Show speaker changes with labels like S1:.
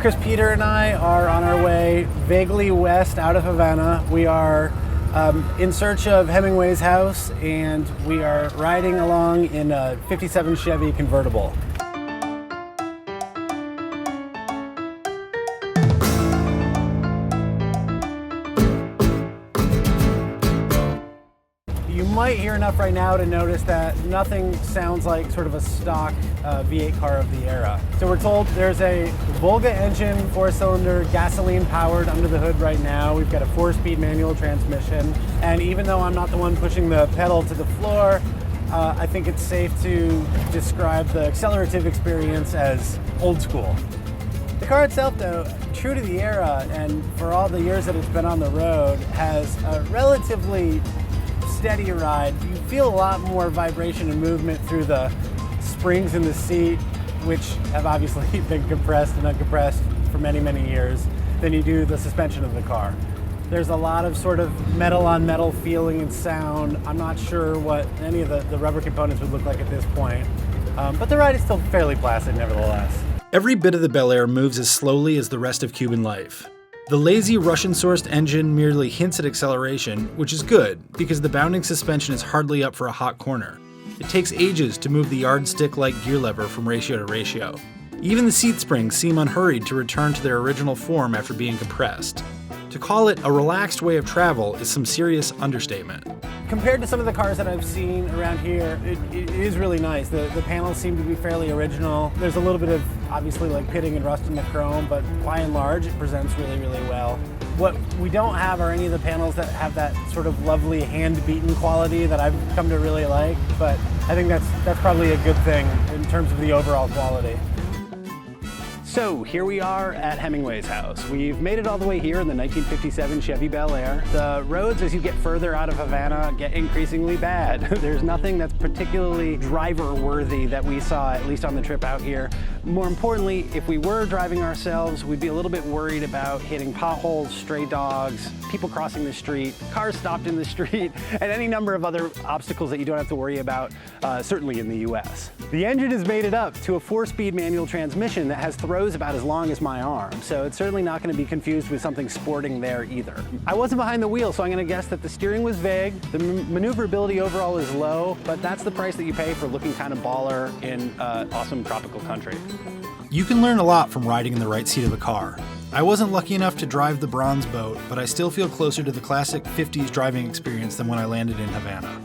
S1: Chris, Peter, and I are on our way vaguely west out of Havana. We are in search of Hemingway's house, and we are riding along in a 57 Chevy convertible. You might hear enough right now to notice that nothing sounds like sort of a stock V8 car of the era. So we're told there's a Volga engine, 4-cylinder, gasoline powered under the hood right now. We've got a 4-speed manual transmission. And even though I'm not the one pushing the pedal to the floor, I think it's safe to describe the accelerative experience as old school. The car itself, though, true to the era and for all the years that it's been on the road, has a relatively steady ride. You feel a lot more vibration and movement through the springs in the seat, which have obviously been compressed and uncompressed for many, many years, than you do the suspension of the car. There's a lot of sort of metal on metal feeling and sound. I'm not sure what any of the rubber components would look like at this point, but the ride is still fairly placid nevertheless.
S2: Every bit of the Bel Air moves as slowly as the rest of Cuban life. The lazy Russian-sourced engine merely hints at acceleration, which is good, because the bounding suspension is hardly up for a hot corner. It takes ages to move the yardstick-like gear lever from ratio to ratio. Even the seat springs seem unhurried to return to their original form after being compressed. To call it a relaxed way of travel is some serious understatement.
S1: Compared to some of the cars that I've seen around here, it is really nice. The panels seem to be fairly original. There's a little bit of, obviously, like pitting and rust in the chrome, but by and large, it presents really, really well. What we don't have are any of the panels that have that sort of lovely hand-beaten quality that I've come to really like, but I think that's probably a good thing in terms of the overall quality. So here we are at Hemingway's house. We've made it all the way here in the 1957 Chevy Bel Air. The roads, as you get further out of Havana, get increasingly bad. There's nothing that's particularly driver-worthy that we saw, at least on the trip out here. More importantly, if we were driving ourselves, we'd be a little bit worried about hitting potholes, stray dogs, people crossing the street, cars stopped in the street, and any number of other obstacles that you don't have to worry about, certainly in the US. The engine has made it up to a 4-speed manual transmission that has throws about as long as my arm, so it's certainly not going to be confused with something sporting there either. I wasn't behind the wheel, so I'm going to guess that the steering was vague, the maneuverability overall is low, but that's the price that you pay for looking kind of baller in awesome tropical country.
S2: You can learn a lot from riding in the right seat of a car. I wasn't lucky enough to drive the bronze boat, but I still feel closer to the classic 50s driving experience than when I landed in Havana.